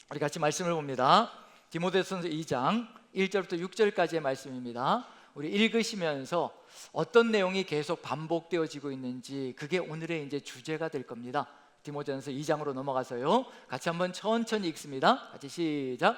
우리 같이 말씀을 봅니다. 디모데전서 2장 1절부터 6절까지의 말씀입니다. 우리 읽으시면서 어떤 내용이 계속 반복되어지고 있는지 그게 오늘의 이제 주제가 될 겁니다. 디모데전서 2장으로 넘어가서요. 같이 한번 천천히 읽습니다. 같이 시작.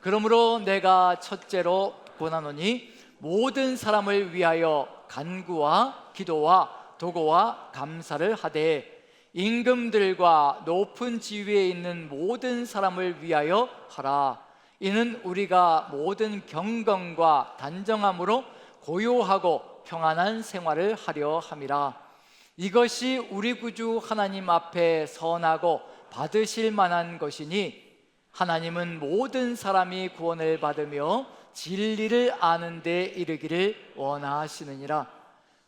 그러므로 내가 첫째로 권하노니 모든 사람을 위하여 간구와 기도와 도고와 감사를 하되 임금들과 높은 지위에 있는 모든 사람을 위하여 하라. 이는 우리가 모든 경건과 단정함으로 고요하고 평안한 생활을 하려 함이라. 이것이 우리 구주 하나님 앞에 선하고 받으실 만한 것이니 하나님은 모든 사람이 구원을 받으며 진리를 아는 데 이르기를 원하시느니라.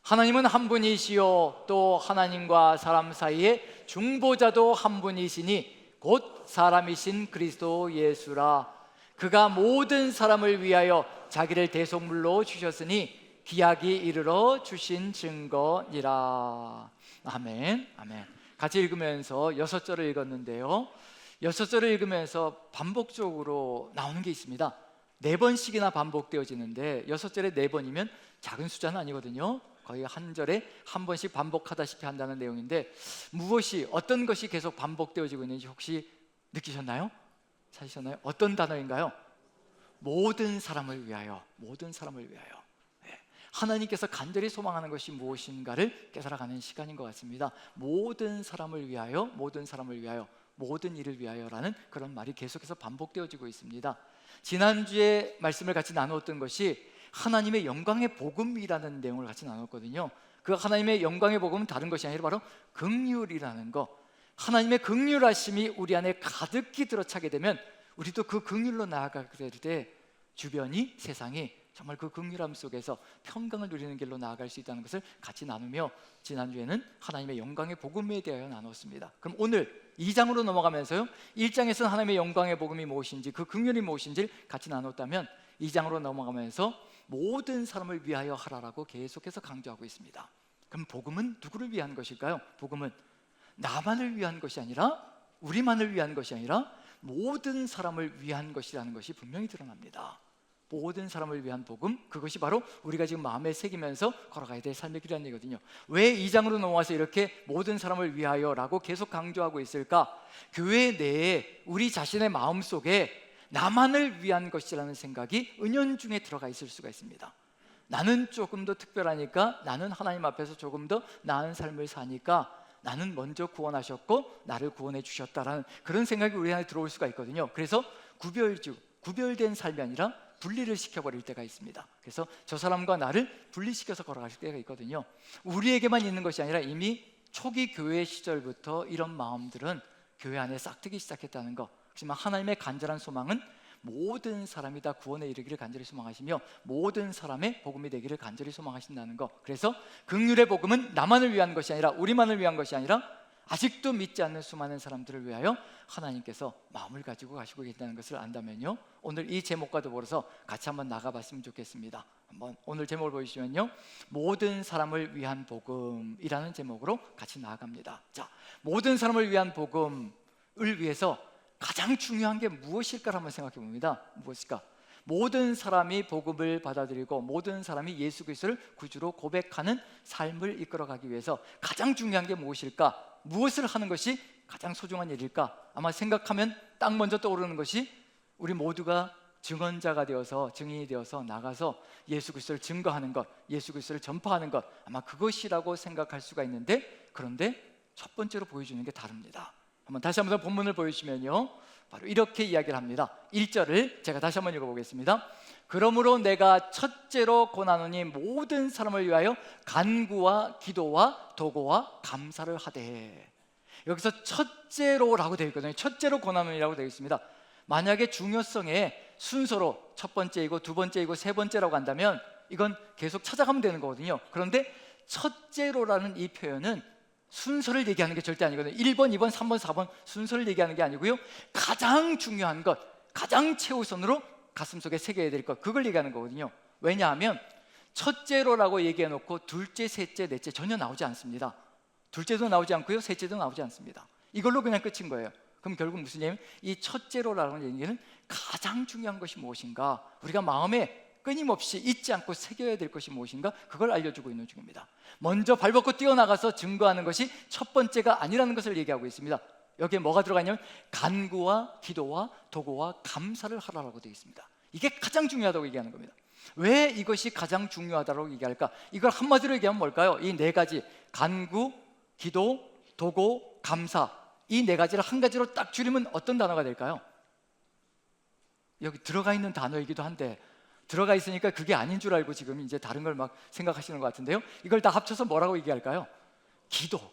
하나님은 한 분이시요 또 하나님과 사람 사이에 중보자도 한 분이시니 곧 사람이신 그리스도 예수라. 그가 모든 사람을 위하여 자기를 대속물로 주셨으니 기약이 이르러 주신 증거니라. 아멘. 아멘. 같이 읽으면서 6절을 읽었는데요, 6절을 읽으면서 반복적으로 나오는 게 있습니다. 4번씩이나 반복되어지는데 6절에 4번이면 작은 숫자는 아니거든요. 거의 한 절에 한 번씩 반복하다시피 한다는 내용인데, 무엇이 어떤 것이 계속 반복되어지고 있는지 혹시 느끼셨나요? 찾으셨나요? 어떤 단어인가요? 모든 사람을 위하여. 모든 사람을 위하여. 네. 하나님께서 간절히 소망하는 것이 무엇인가를 깨달아가는 시간인 것 같습니다. 모든 사람을 위하여, 모든 사람을 위하여, 모든 일을 위하여라는 그런 말이 계속해서 반복되어지고 있습니다. 지난주에 말씀을 같이 나누었던 것이 하나님의 영광의 복음이라는 내용을 같이 나눴거든요. 그 하나님의 영광의 복음은 다른 것이 아니라 바로 긍휼이라는 거. 하나님의 긍휼하심이 우리 안에 가득히 들어차게 되면 우리도 그 긍휼로 나아가게 될 때 주변이, 세상이 정말 그 긍휼함 속에서 평강을 누리는 길로 나아갈 수 있다는 것을 같이 나누며, 지난주에는 하나님의 영광의 복음에 대하여 나눴습니다. 그럼 오늘 2장으로 넘어가면서요, 1장에서는 하나님의 영광의 복음이 무엇인지, 그 긍휼이 무엇인지를 같이 나눴다면 2장으로 넘어가면서 모든 사람을 위하여 하라라고 계속해서 강조하고 있습니다. 그럼 복음은 누구를 위한 것일까요? 복음은 나만을 위한 것이 아니라, 우리만을 위한 것이 아니라 모든 사람을 위한 것이라는 것이 분명히 드러납니다. 모든 사람을 위한 복음, 그것이 바로 우리가 지금 마음에 새기면서 걸어가야 될 삶의 길이라는 얘기거든요. 왜 2장으로 넘어와서 이렇게 모든 사람을 위하여라고 계속 강조하고 있을까? 교회 내에 우리 자신의 마음속에 나만을 위한 것이라는 생각이 은연중에 들어가 있을 수가 있습니다. 나는 조금 더 특별하니까, 나는 하나님 앞에서 조금 더 나은 삶을 사니까 나는 먼저 구원하셨고 나를 구원해 주셨다라는 그런 생각이 우리 안에 들어올 수가 있거든요. 그래서 구별된 삶이 아니라 분리를 시켜버릴 때가 있습니다. 그래서 저 사람과 나를 분리시켜서 걸어갈 때가 있거든요. 우리에게만 있는 것이 아니라 이미 초기 교회 시절부터 이런 마음들은 교회 안에 싹트기 시작했다는 것. 하지만 하나님의 간절한 소망은 모든 사람이 다 구원에 이르기를 간절히 소망하시며 모든 사람의 복음이 되기를 간절히 소망하신다는 것. 그래서 긍휼의 복음은 나만을 위한 것이 아니라, 우리만을 위한 것이 아니라 아직도 믿지 않는 수많은 사람들을 위하여 하나님께서 마음을 가지고 가시고 계신다는 것을 안다면요, 오늘 이 제목과 더불어서 같이 한번 나가봤으면 좋겠습니다. 한번 오늘 제목을 보시면요, 모든 사람을 위한 복음이라는 제목으로 같이 나아갑니다. 자, 모든 사람을 위한 복음을 위해서 가장 중요한 게 무엇일까 한번 생각해 봅니다. 무엇일까? 모든 사람이 복음을 받아들이고 모든 사람이 예수 그리스도를 구주로 고백하는 삶을 이끌어가기 위해서 가장 중요한 게 무엇일까? 무엇을 하는 것이 가장 소중한 일일까? 아마 생각하면 딱 먼저 떠오르는 것이 우리 모두가 증언자가 되어서, 증인이 되어서 나가서 예수 그리스도를 증거하는 것, 예수 그리스도를 전파하는 것, 아마 그것이라고 생각할 수가 있는데, 그런데 첫 번째로 보여주는 게 다릅니다. 한번 다시 한번 본문을 보여주시면요, 바로 이렇게 이야기를 합니다. 1절을 제가 다시 한번 읽어보겠습니다. 그러므로 내가 첫째로 권하노니 모든 사람을 위하여 간구와 기도와 도고와 감사를 하되. 여기서 첫째로라고 되어 있거든요. 첫째로 권하노니라고 되어 있습니다. 만약에 중요성에 순서로 첫 번째이고 두 번째이고 세 번째라고 한다면 이건 계속 찾아가면 되는 거거든요. 그런데 첫째로라는 이 표현은 순서를 얘기하는 게 절대 아니거든요. 1번, 2번, 3번, 4번 순서를 얘기하는 게 아니고요, 가장 중요한 것, 가장 최우선으로 가슴속에 새겨야 될 것, 그걸 얘기하는 거거든요. 왜냐하면 첫째로라고 얘기해놓고 둘째, 셋째, 넷째 전혀 나오지 않습니다. 둘째도 나오지 않고요, 셋째도 나오지 않습니다. 이걸로 그냥 끝인 거예요. 그럼 결국 무슨 얘기냐면 이 첫째로라는 얘기는 가장 중요한 것이 무엇인가, 우리가 마음에 끊임없이 잊지 않고 새겨야 될 것이 무엇인가, 그걸 알려주고 있는 중입니다. 먼저 발벗고 뛰어나가서 증거하는 것이 첫 번째가 아니라는 것을 얘기하고 있습니다. 여기에 뭐가 들어가냐면 간구와 기도와 도구와 감사를 하라라고 되어 있습니다. 이게 가장 중요하다고 얘기하는 겁니다. 왜 이것이 가장 중요하다고 얘기할까? 이걸 한마디로 얘기하면 뭘까요? 이 네 가지, 간구, 기도, 도구, 감사, 이 네 가지를 한 가지로 딱 줄이면 어떤 단어가 될까요? 여기 들어가 있는 단어이기도 한데 들어가 있으니까 그게 아닌 줄 알고 지금 이제 다른 걸 막 생각하시는 것 같은데요, 이걸 다 합쳐서 뭐라고 얘기할까요? 기도.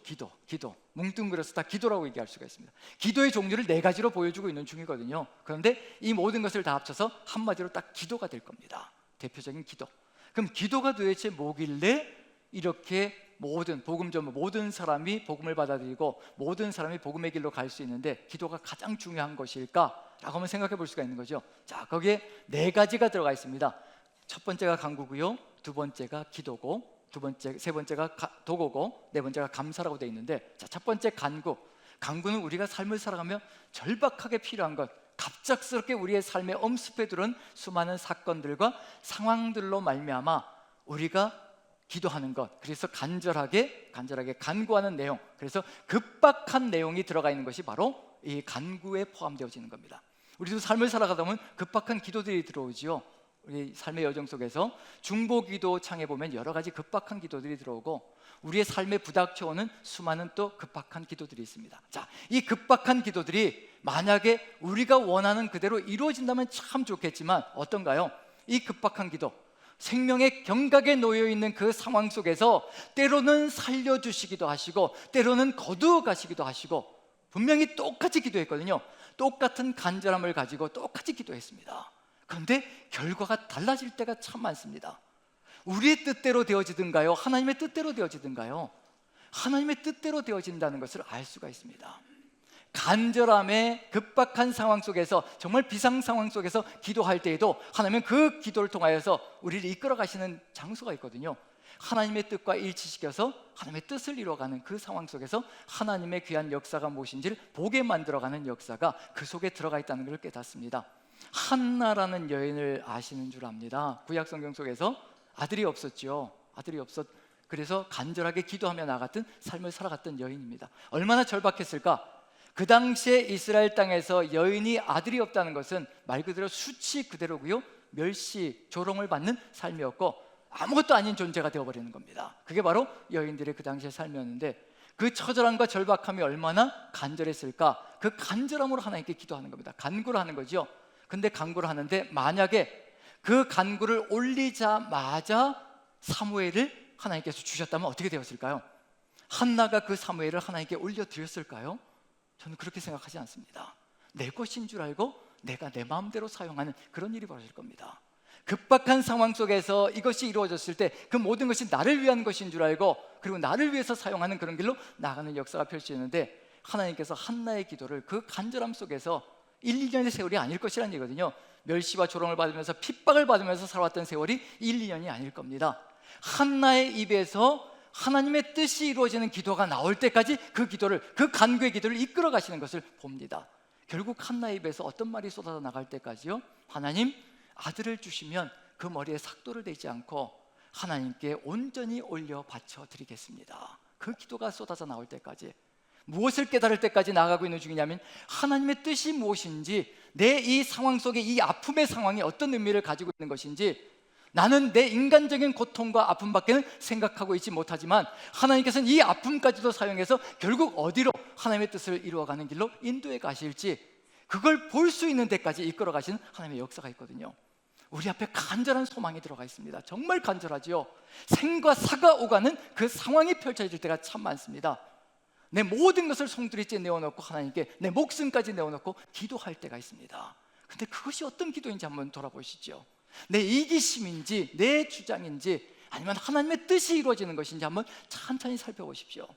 뭉뚱그려서 다 기도라고 얘기할 수가 있습니다. 기도의 종류를 네 가지로 보여주고 있는 중이거든요. 그런데 이 모든 것을 다 합쳐서 한마디로 딱 기도가 될 겁니다. 대표적인 기도. 그럼 기도가 도대체 뭐길래 이렇게 모든 복음 전문, 모든 사람이 복음을 받아들이고 모든 사람이 복음의 길로 갈 수 있는데 기도가 가장 중요한 것일까? 라고 한번 생각해 볼 수가 있는 거죠. 자, 거기에 네 가지가 들어가 있습니다. 첫 번째가 간구고요, 두 번째가 기도고, 세 번째가 도구고, 네 번째가 감사라고 되어 있는데, 자, 첫 번째 간구는 우리가 삶을 살아가며 절박하게 필요한 것, 갑작스럽게 우리의 삶에 엄습해 들어온 수많은 사건들과 상황들로 말미암아 우리가 기도하는 것, 그래서 간절하게 간구하는 내용, 그래서 급박한 내용이 들어가 있는 것이 바로 이 간구에 포함되어지는 겁니다. 우리도 삶을 살아가다 보면 급박한 기도들이 들어오지요. 우리 삶의 여정 속에서 중보기도 창에 보면 여러 가지 급박한 기도들이 들어오고 우리의 삶에 부닥쳐오는 수많은 또 급박한 기도들이 있습니다. 자, 이 급박한 기도들이 만약에 우리가 원하는 그대로 이루어진다면 참 좋겠지만 어떤가요? 이 급박한 기도, 생명의 경각에 놓여 있는 그 상황 속에서 때로는 살려주시기도 하시고 때로는 거두어 가시기도 하시고, 분명히 똑같이 기도했거든요. 똑같은 간절함을 가지고 똑같이 기도했습니다. 그런데 결과가 달라질 때가 참 많습니다. 우리의 뜻대로 되어지든가요, 하나님의 뜻대로 되어지든가요? 하나님의 뜻대로 되어진다는 것을 알 수가 있습니다. 간절함의 급박한 상황 속에서, 정말 비상 상황 속에서 기도할 때에도 하나님은 그 기도를 통하여서 우리를 이끌어 가시는 장소가 있거든요. 하나님의 뜻과 일치시켜서 하나님의 뜻을 이루어가는 그 상황 속에서 하나님의 귀한 역사가 무엇인지를 보게 만들어가는 역사가 그 속에 들어가 있다는 걸 깨닫습니다. 한나라는 여인을 아시는 줄 압니다. 구약 성경 속에서 아들이 없었죠. 그래서 간절하게 기도하며 나갔던 삶을 살아갔던 여인입니다. 얼마나 절박했을까? 그 당시에 이스라엘 땅에서 여인이 아들이 없다는 것은 말 그대로 수치 그대로고요, 멸시, 조롱을 받는 삶이었고 아무것도 아닌 존재가 되어버리는 겁니다. 그게 바로 여인들의 그 당시의 삶이었는데, 그 처절함과 절박함이 얼마나 간절했을까? 그 간절함으로 하나님께 기도하는 겁니다. 간구를 하는 거죠. 근데 간구를 하는데 만약에 그 간구를 올리자마자 사무엘을 하나님께서 주셨다면 어떻게 되었을까요? 한나가 그 사무엘을 하나님께 올려드렸을까요? 저는 그렇게 생각하지 않습니다. 내 것인 줄 알고 내가 내 마음대로 사용하는 그런 일이 벌어질 겁니다. 급박한 상황 속에서 이것이 이루어졌을 때 그 모든 것이 나를 위한 것인 줄 알고, 그리고 나를 위해서 사용하는 그런 길로 나가는 역사가 펼쳐지는데, 하나님께서 한나의 기도를 그 간절함 속에서 1, 2년의 세월이 아닐 것이라는 얘기거든요. 멸시와 조롱을 받으면서 핍박을 받으면서 살아왔던 세월이 1, 2년이 아닐 겁니다. 한나의 입에서 하나님의 뜻이 이루어지는 기도가 나올 때까지 그 기도를, 그 간구의 기도를 이끌어 가시는 것을 봅니다. 결국 한나의 입에서 어떤 말이 쏟아져 나갈 때까지요? 하나님, 아들을 주시면 그 머리에 삭도를 대지 않고 하나님께 온전히 올려 바쳐 드리겠습니다. 그 기도가 쏟아져 나올 때까지, 무엇을 깨달을 때까지 나아가고 있는 중이냐면 하나님의 뜻이 무엇인지, 내 이 상황 속에 이 아픔의 상황이 어떤 의미를 가지고 있는 것인지, 나는 내 인간적인 고통과 아픔밖에는 생각하고 있지 못하지만 하나님께서는 이 아픔까지도 사용해서 결국 어디로 하나님의 뜻을 이루어가는 길로 인도해 가실지, 그걸 볼 수 있는 데까지 이끌어 가시는 하나님의 역사가 있거든요. 우리 앞에 간절한 소망이 들어가 있습니다. 정말 간절하지요. 생과 사가 오가는 그 상황이 펼쳐질 때가 참 많습니다. 내 모든 것을 송두리째 내어놓고 하나님께 내 목숨까지 내어놓고 기도할 때가 있습니다. 근데 그것이 어떤 기도인지 한번 돌아보시죠. 내 이기심인지 내 주장인지 아니면 하나님의 뜻이 이루어지는 것인지 한번 천천히 살펴보십시오.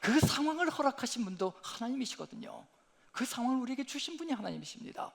그 상황을 허락하신 분도 하나님이시거든요. 그 상황을 우리에게 주신 분이 하나님이십니다.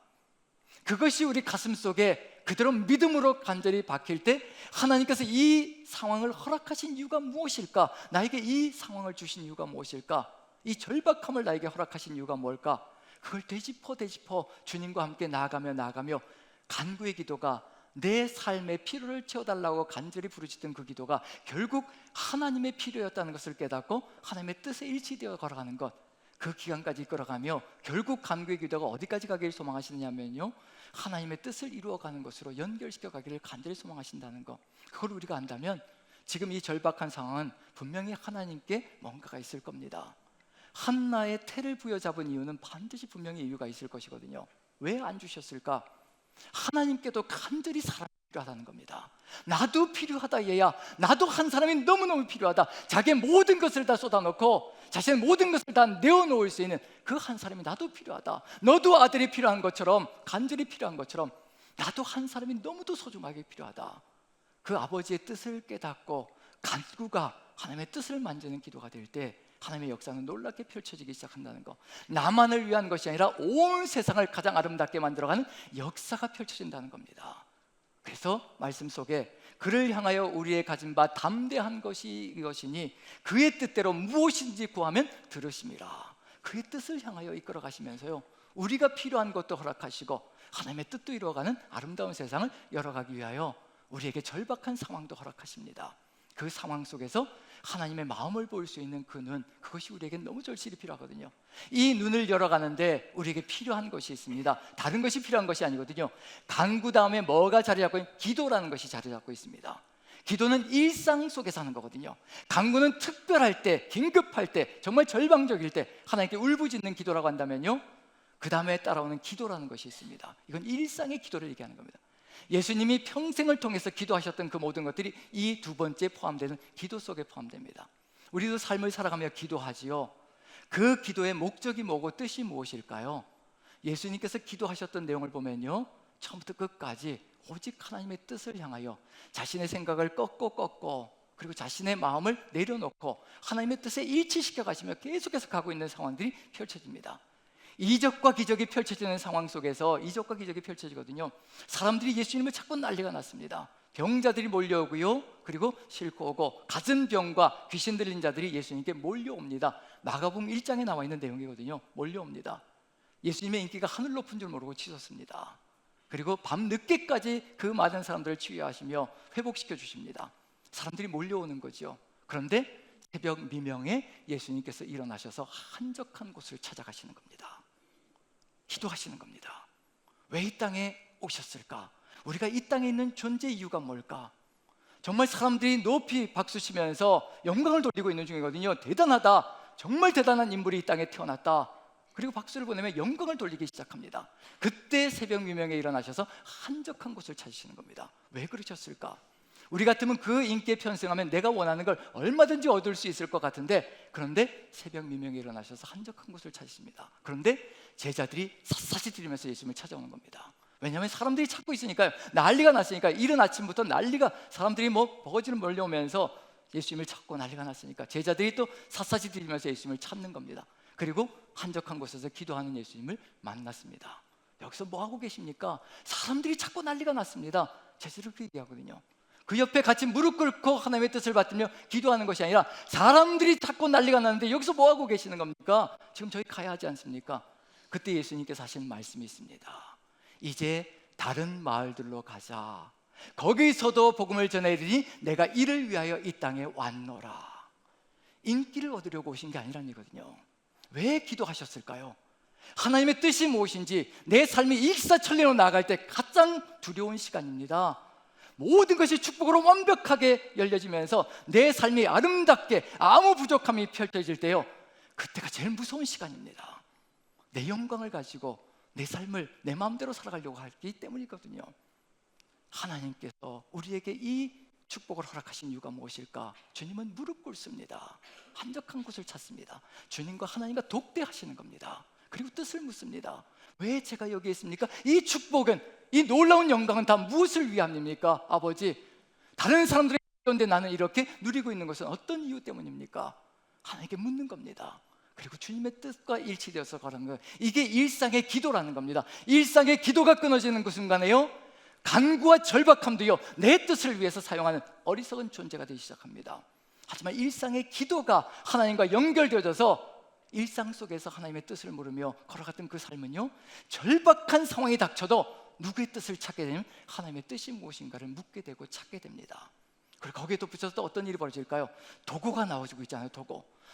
그것이 우리 가슴 속에 그대로 믿음으로 간절히 박힐 때 하나님께서 이 상황을 허락하신 이유가 무엇일까? 나에게 이 상황을 주신 이유가 무엇일까? 이 절박함을 나에게 허락하신 이유가 뭘까? 그걸 되짚어 주님과 함께 나아가며 간구의 기도가, 내 삶의 필요를 채워달라고 간절히 부르짖던 그 기도가 결국 하나님의 필요였다는 것을 깨닫고 하나님의 뜻에 일치되어 걸어가는 것, 그 기간까지 이끌어가며 결국 간구의 기도가 어디까지 가기를 소망하시느냐면요, 하나님의 뜻을 이루어가는 것으로 연결시켜 가기를 간절히 소망하신다는 것. 그걸 우리가 안다면 지금 이 절박한 상황은 분명히 하나님께 뭔가가 있을 겁니다. 한나의 태를 부여잡은 이유는 반드시 분명히 이유가 있을 것이거든요. 왜 안 주셨을까? 하나님께도 간절히 사랑이 필요하다는 겁니다. 나도 필요하다 얘야. 나도 한 사람이 너무너무 필요하다. 자기의 모든 것을 다 쏟아놓고 자신의 모든 것을 다 내어놓을 수 있는 그 한 사람이 나도 필요하다. 너도 아들이 필요한 것처럼, 간절히 필요한 것처럼 나도 한 사람이 너무도 소중하게 필요하다. 그 아버지의 뜻을 깨닫고 간구가 하나님의 뜻을 만지는 기도가 될 때 하나님의 역사는 놀랍게 펼쳐지기 시작한다는 것. 나만을 위한 것이 아니라 온 세상을 가장 아름답게 만들어가는 역사가 펼쳐진다는 겁니다. 그래서 말씀 속에 그를 향하여 우리의 가진 바 담대한 것이 이것이니 그의 뜻대로 무엇인지 구하면 들으심이라. 그의 뜻을 향하여 이끌어 가시면서요, 우리가 필요한 것도 허락하시고 하나님의 뜻도 이루어가는 아름다운 세상을 열어가기 위하여 우리에게 절박한 상황도 허락하십니다. 그 상황 속에서 하나님의 마음을 볼 수 있는 그 눈, 그것이 우리에게 너무 절실히 필요하거든요. 이 눈을 열어가는데 우리에게 필요한 것이 있습니다. 다른 것이 필요한 것이 아니거든요. 간구 다음에 뭐가 자리 잡고 있는? 기도라는 것이 자리 잡고 있습니다. 기도는 일상 속에서 하는 거거든요. 간구는 특별할 때, 긴급할 때, 정말 절망적일 때 하나님께 울부짖는 기도라고 한다면요, 그 다음에 따라오는 기도라는 것이 있습니다. 이건 일상의 기도를 얘기하는 겁니다. 예수님이 평생을 통해서 기도하셨던 그 모든 것들이 이 두 번째 포함되는 기도 속에 포함됩니다. 우리도 삶을 살아가며 기도하지요. 그 기도의 목적이 뭐고 뜻이 무엇일까요? 예수님께서 기도하셨던 내용을 보면요, 처음부터 끝까지 오직 하나님의 뜻을 향하여 자신의 생각을 꺾고 그리고 자신의 마음을 내려놓고 하나님의 뜻에 일치시켜 가시며 계속해서 가고 있는 상황들이 펼쳐집니다. 이적과 기적이 펼쳐지는 상황 속에서 이적과 기적이 펼쳐지거든요. 사람들이 예수님을 찾고 난리가 났습니다. 병자들이 몰려오고요, 그리고 싣고 오고 갖은 병과 귀신 들린 자들이 예수님께 몰려옵니다. 마가복음 1장에 나와 있는 내용이거든요. 몰려옵니다. 예수님의 인기가 하늘 높은 줄 모르고 치솟습니다. 그리고 밤 늦게까지 그 많은 사람들을 치유하시며 회복시켜 주십니다. 사람들이 몰려오는 거죠. 그런데 새벽 미명에 예수님께서 일어나셔서 한적한 곳을 찾아가시는 겁니다. 기도하시는 겁니다. 왜 이 땅에 오셨을까? 우리가 이 땅에 있는 존재 이유가 뭘까? 정말 사람들이 높이 박수치면서 영광을 돌리고 있는 중이거든요. 대단하다, 정말 대단한 인물이 이 땅에 태어났다. 그리고 박수를 보내며 영광을 돌리기 시작합니다. 그때 새벽 미명에 일어나셔서 한적한 곳을 찾으시는 겁니다. 왜 그러셨을까? 우리 같으면 그 인기에 편승하면 내가 원하는 걸 얼마든지 얻을 수 있을 것 같은데, 그런데 새벽 미명에 일어나셔서 한적한 곳을 찾으십니다. 그런데 제자들이 샅샅이 들으면서 예수님을 찾아오는 겁니다. 왜냐하면 사람들이 찾고 있으니까요. 난리가 났으니까. 이른 아침부터 난리가, 사람들이 뭐 버거지를 몰려오면서 예수님을 찾고 난리가 났으니까 제자들이 또 샅샅이 들으면서 예수님을 찾는 겁니다. 그리고 한적한 곳에서 기도하는 예수님을 만났습니다. 여기서 뭐 하고 계십니까? 사람들이 찾고 난리가 났습니다. 제자들이 그렇게 얘기하거든요. 그 옆에 같이 무릎 꿇고 하나님의 뜻을 받들며 기도하는 것이 아니라 사람들이 찾고 난리가 나는데 여기서 뭐 하고 계시는 겁니까? 지금 저희 가야 하지 않습니까? 그때 예수님께서 하신 말씀이 있습니다. 이제 다른 마을들로 가자. 거기서도 복음을 전해드리니 내가 이를 위하여 이 땅에 왔노라. 인기를 얻으려고 오신 게 아니란 얘기거든요. 왜 기도하셨을까요? 하나님의 뜻이 무엇인지, 내 삶이 일사천리로 나아갈 때 가장 두려운 시간입니다. 모든 것이 축복으로 완벽하게 열려지면서 내 삶이 아름답게 아무 부족함이 펼쳐질 때요, 그때가 제일 무서운 시간입니다. 내 영광을 가지고 내 삶을 내 마음대로 살아가려고 하기 때문이거든요. 하나님께서 우리에게 이 축복을 허락하신 이유가 무엇일까? 주님은 무릎 꿇습니다. 한적한 곳을 찾습니다. 주님과 하나님과 독대하시는 겁니다. 그리고 뜻을 묻습니다. 왜 제가 여기 있습니까? 이 축복은, 이 놀라운 영광은 다 무엇을 위함입니까? 아버지, 다른 사람들이 이런데 나는 이렇게 누리고 있는 것은 어떤 이유 때문입니까? 하나님께 묻는 겁니다. 그리고 주님의 뜻과 일치되어서 가는 거예요. 이게 일상의 기도라는 겁니다. 일상의 기도가 끊어지는 그 순간에요, 간구와 절박함도요, 내 뜻을 위해서 사용하는 어리석은 존재가 되기 시작합니다. 하지만 일상의 기도가 하나님과 연결되어져서 일상 속에서 하나님의 뜻을 모르며 걸어갔던 그 삶은요, 절박한 상황이 닥쳐도 누구의 뜻을 찾게 되면 하나님의 뜻이 무엇인가를 묻게 되고 찾게 됩니다. 그리고 거기에 덧붙여서 또 어떤 일이 벌어질까요? 도고가 나와지고 있잖아요.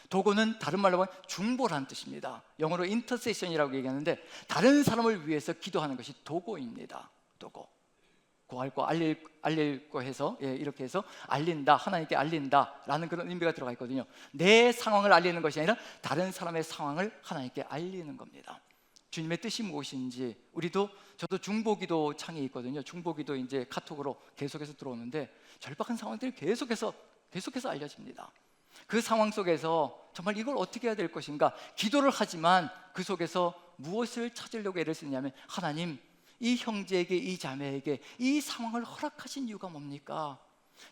도고는 다른 말로 하면 중보라는 뜻입니다. 영어로 인터세션이라고 얘기하는데, 다른 사람을 위해서 기도하는 것이 도고입니다. 도고, 구할 거, 알릴 거 해서, 이렇게 해서 알린다, 하나님께 알린다라는 그런 의미가 들어가 있거든요. 내 상황을 알리는 것이 아니라 다른 사람의 상황을 하나님께 알리는 겁니다. 주님의 뜻이 무엇인지, 저도 중보기도 창이 있거든요. 중보기도 이제 카톡으로 계속해서 들어오는데, 절박한 상황들이 계속해서 알려집니다. 그 상황 속에서 정말 이걸 어떻게 해야 될 것인가, 기도를 하지만 그 속에서 무엇을 찾으려고 애를 쓰냐면, 하나님, 이 형제에게, 이 자매에게 이 상황을 허락하신 이유가 뭡니까?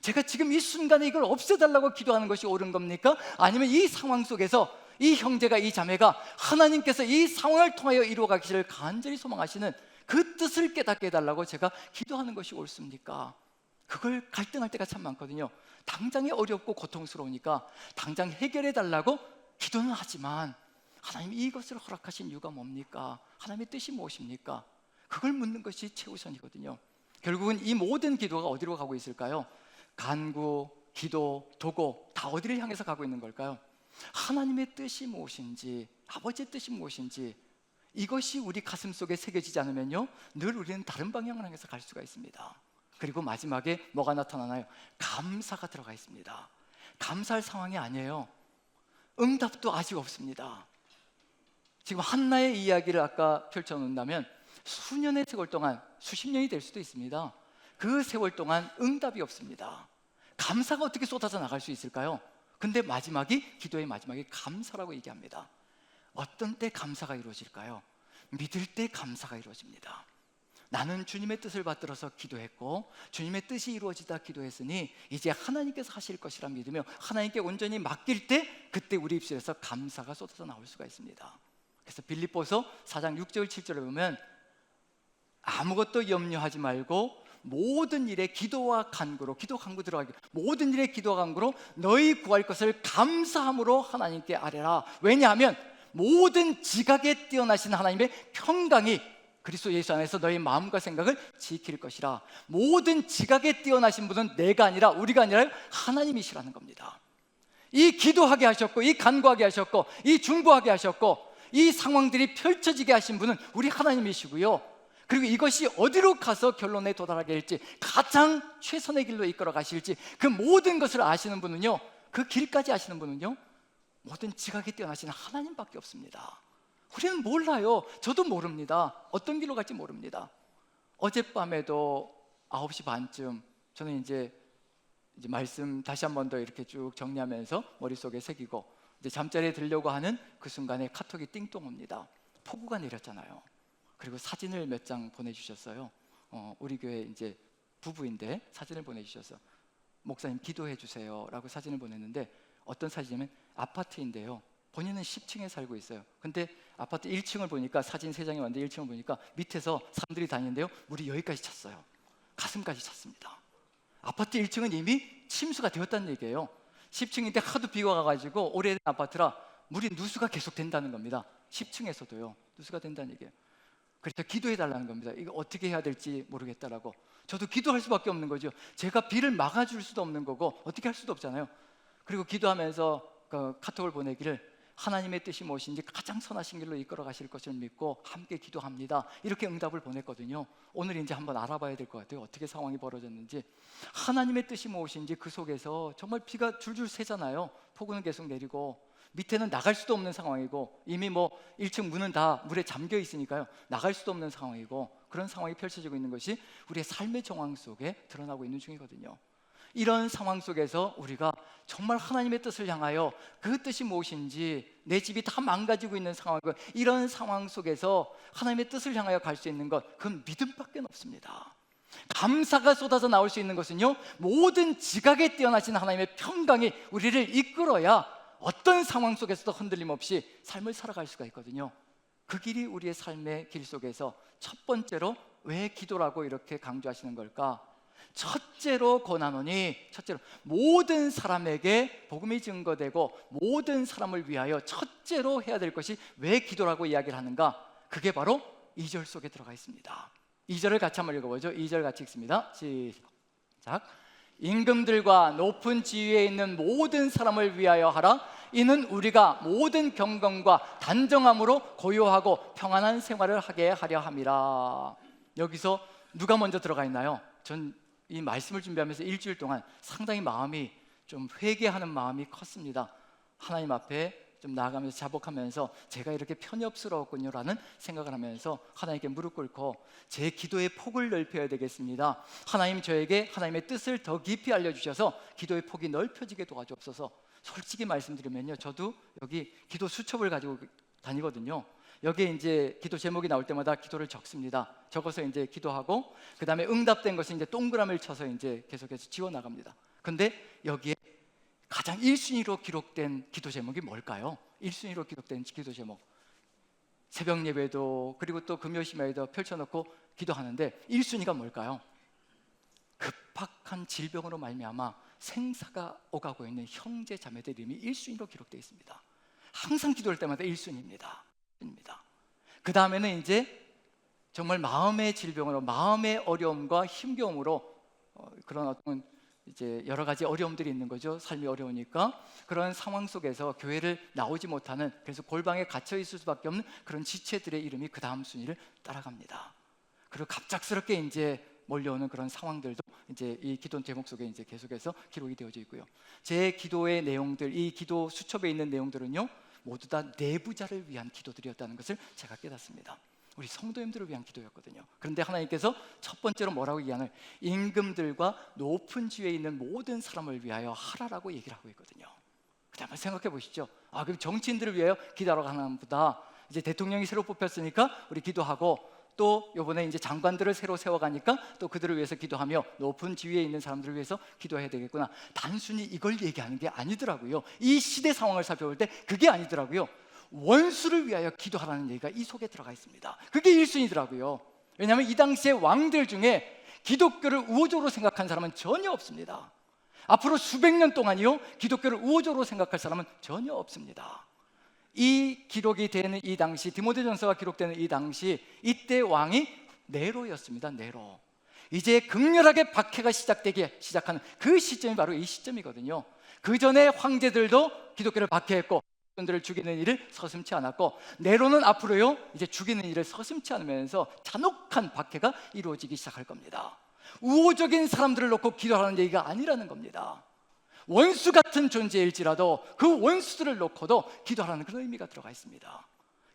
제가 지금 이 순간에 이걸 없애달라고 기도하는 것이 옳은 겁니까? 아니면 이 상황 속에서 이 형제가, 이 자매가 하나님께서 이 상황을 통하여 이루어가기를 간절히 소망하시는 그 뜻을 깨닫게 해달라고 제가 기도하는 것이 옳습니까? 그걸 갈등할 때가 참 많거든요. 당장이 어렵고 고통스러우니까 당장 해결해 달라고 기도는 하지만, 하나님 이것을 허락하신 이유가 뭡니까? 하나님의 뜻이 무엇입니까? 그걸 묻는 것이 최우선이거든요. 결국은 이 모든 기도가 어디로 가고 있을까요? 간구, 기도, 도고 다 어디를 향해서 가고 있는 걸까요? 하나님의 뜻이 무엇인지, 아버지의 뜻이 무엇인지, 이것이 우리 가슴 속에 새겨지지 않으면요, 늘 우리는 다른 방향을 향해서 갈 수가 있습니다. 그리고 마지막에 뭐가 나타나나요? 감사가 들어가 있습니다. 감사할 상황이 아니에요. 응답도 아직 없습니다. 지금 한나의 이야기를 아까 펼쳐놓는다면 수년의 세월 동안, 수십 년이 될 수도 있습니다. 그 세월 동안 응답이 없습니다. 감사가 어떻게 쏟아져 나갈 수 있을까요? 근데 기도의 마지막이 감사라고 얘기합니다. 어떤 때 감사가 이루어질까요? 믿을 때 감사가 이루어집니다. 나는 주님의 뜻을 받들어서 기도했고, 주님의 뜻이 이루어지다 기도했으니 이제 하나님께서 하실 것이라 믿으며 하나님께 온전히 맡길 때, 그때 우리 입술에서 감사가 쏟아져 나올 수가 있습니다. 그래서 빌립보서 4장 6절 7절을 보면, 아무것도 염려하지 말고 모든 일에 기도와 간구로, 기도 간구 들어가기, 모든 일에 기도와 간구로 너희 구할 것을 감사함으로 하나님께 아뢰라. 왜냐하면 모든 지각에 뛰어나신 하나님의 평강이 그리스도 예수 안에서 너희 마음과 생각을 지킬 것이라. 모든 지각에 뛰어나신 분은 내가 아니라, 우리가 아니라 하나님이시라는 겁니다. 이 기도하게 하셨고, 이 간구하게 하셨고, 이 중보하게 하셨고, 이 상황들이 펼쳐지게 하신 분은 우리 하나님이시고요, 그리고 이것이 어디로 가서 결론에 도달하게 할지, 가장 최선의 길로 이끌어 가실지, 그 모든 것을 아시는 분은요, 그 길까지 아시는 분은요, 모든 지각에 뛰어나신 하나님밖에 없습니다. 우리는 몰라요. 저도 모릅니다. 어떤 길로 갈지 모릅니다. 어젯밤에도 9시 반쯤 저는 이제 말씀 다시 한 번 더 이렇게 쭉 정리하면서 머릿속에 새기고 이제 잠자리에 들려고 하는 그 순간에 카톡이 띵동 옵니다. 폭우가 내렸잖아요. 그리고 사진을 몇 장 보내주셨어요. 우리 교회 이제 부부인데 사진을 보내주셔서, 목사님 기도해 주세요 라고 사진을 보냈는데, 어떤 사진이냐면 아파트인데요, 본인은 10층에 살고 있어요. 근데 아파트 1층을 보니까, 사진 3장이 왔는데 1층을 보니까 밑에서 사람들이 다니는데요, 물이 여기까지 찼어요. 가슴까지 찼습니다. 아파트 1층은 이미 침수가 되었다는 얘기예요. 10층인데 하도 비가 와가지고, 오래된 아파트라 물이 누수가 계속 된다는 겁니다. 10층에서도요 누수가 된다는 얘기예요. 그래서 기도해 달라는 겁니다. 이거 어떻게 해야 될지 모르겠다라고. 저도 기도할 수밖에 없는 거죠. 제가 비를 막아줄 수도 없는 거고 어떻게 할 수도 없잖아요. 그리고 기도하면서 그 카톡을 보내기를, 하나님의 뜻이 무엇인지 가장 선하신 길로 이끌어 가실 것을 믿고 함께 기도합니다, 이렇게 응답을 보냈거든요. 오늘 이제 한번 알아봐야 될 것 같아요. 어떻게 상황이 벌어졌는지. 하나님의 뜻이 무엇인지, 그 속에서 정말 비가 줄줄 새잖아요. 폭우는 계속 내리고, 밑에는 나갈 수도 없는 상황이고, 이미 1층 문은 다 물에 잠겨 있으니까요, 나갈 수도 없는 상황이고, 그런 상황이 펼쳐지고 있는 것이 우리의 삶의 정황 속에 드러나고 있는 중이거든요. 이런 상황 속에서 우리가 정말 하나님의 뜻을 향하여, 그 뜻이 무엇인지, 내 집이 다 망가지고 있는 상황이고, 이런 상황 속에서 하나님의 뜻을 향하여 갈 수 있는 것, 그건 믿음밖에 없습니다. 감사가 쏟아져 나올 수 있는 것은요, 모든 지각에 뛰어나신 하나님의 평강이 우리를 이끌어야 어떤 상황 속에서도 흔들림 없이 삶을 살아갈 수가 있거든요. 그 길이 우리의 삶의 길 속에서 첫 번째로 왜 기도라고 이렇게 강조하시는 걸까? 첫째로 권하노니, 첫째로 모든 사람에게 복음이 증거되고 모든 사람을 위하여 첫째로 해야 될 것이 왜 기도라고 이야기를 하는가? 그게 바로 2절 속에 들어가 있습니다. 2절을 같이 한번 읽어보죠. 2절 같이 읽습니다. 시작. 임금들과 높은 지위에 있는 모든 사람을 위하여 하라. 이는 우리가 모든 경건과 단정함으로 고요하고 평안한 생활을 하게 하려 함이라. 여기서 누가 먼저 들어가 있나요? 전 이 말씀을 준비하면서 일주일 동안 상당히 마음이 좀 회개하는 마음이 컸습니다. 하나님 앞에 좀 나아가면서 자복하면서 제가 이렇게 편협스러웠군요라는 생각을 하면서 하나님께 무릎 꿇고 제 기도의 폭을 넓혀야 되겠습니다. 하나님, 저에게 하나님의 뜻을 더 깊이 알려주셔서 기도의 폭이 넓혀지게 도와주옵소서. 솔직히 말씀드리면요, 저도 여기 기도 수첩을 가지고 다니거든요. 여기에 이제 기도 제목이 나올 때마다 기도를 적습니다. 적어서 이제 기도하고, 그 다음에 응답된 것은 이제 동그라미를 쳐서 이제 계속해서 지워 나갑니다. 근데 여기에 가장 1순위로 기록된 기도 제목이 뭘까요? 1순위로 기록된 기도 제목, 새벽 예배도 그리고 또 금요시마에도 펼쳐놓고 기도하는데 1순위가 뭘까요? 급박한 질병으로 말미암아 생사가 오가고 있는 형제 자매들 이름이 1순위로 기록되어 있습니다. 항상 기도할 때마다 1순위입니다. 그 다음에는 이제 정말 마음의 질병으로, 마음의 어려움과 힘겨움으로 그런 어떤 이제 여러 가지 어려움들이 있는 거죠. 삶이 어려우니까 그런 상황 속에서 교회를 나오지 못하는, 그래서 골방에 갇혀 있을 수밖에 없는 그런 지체들의 이름이 그 다음 순위를 따라갑니다. 그리고 갑작스럽게 이제 몰려오는 그런 상황들도 이제 이 기도 제목 속에 이제 계속해서 기록이 되어져 있고요. 제 기도의 내용들, 이 기도 수첩에 있는 내용들은요, 모두 다 내부자를 위한 기도들이었다는 것을 제가 깨닫습니다. 우리 성도님들을 위한 기도였거든요. 그런데 하나님께서 첫 번째로 뭐라고 얘기하는, 임금들과 높은 지위에 있는 모든 사람을 위하여 하라라고 얘기를 하고 있거든요. 한번 생각해 보시죠. 그럼 정치인들을 위하여 기도하라고 하는 것보다 이제 대통령이 새로 뽑혔으니까 우리 기도하고, 또 이번에 이제 장관들을 새로 세워가니까 또 그들을 위해서 기도하며 높은 지위에 있는 사람들을 위해서 기도해야 되겠구나. 단순히 이걸 얘기하는 게 아니더라고요. 이 시대 상황을 살펴볼 때 그게 아니더라고요. 원수를 위하여 기도하라는 얘기가 이 속에 들어가 있습니다. 그게 1순위더라고요. 왜냐하면 이 당시의 왕들 중에 기독교를 우호적으로 생각한 사람은 전혀 없습니다. 앞으로 수백 년 동안이요, 기독교를 우호적으로 생각할 사람은 전혀 없습니다. 이 기록이 되는 이 당시, 디모데전서가 기록되는 이 당시, 이때 왕이 네로였습니다. 네로. 이제 극렬하게 박해가 시작되기 시작하는 그 시점이 바로 이 시점이거든요. 그 전에 황제들도 기독교를 박해했고 들을 죽이는 일을 서슴지 않았고, 네로는 앞으로요 이제 죽이는 일을 서슴지 않으면서 잔혹한 박해가 이루어지기 시작할 겁니다. 우호적인 사람들을 놓고 기도하는 얘기가 아니라는 겁니다. 원수 같은 존재일지라도 그 원수들을 놓고도 기도하라는 그런 의미가 들어가 있습니다.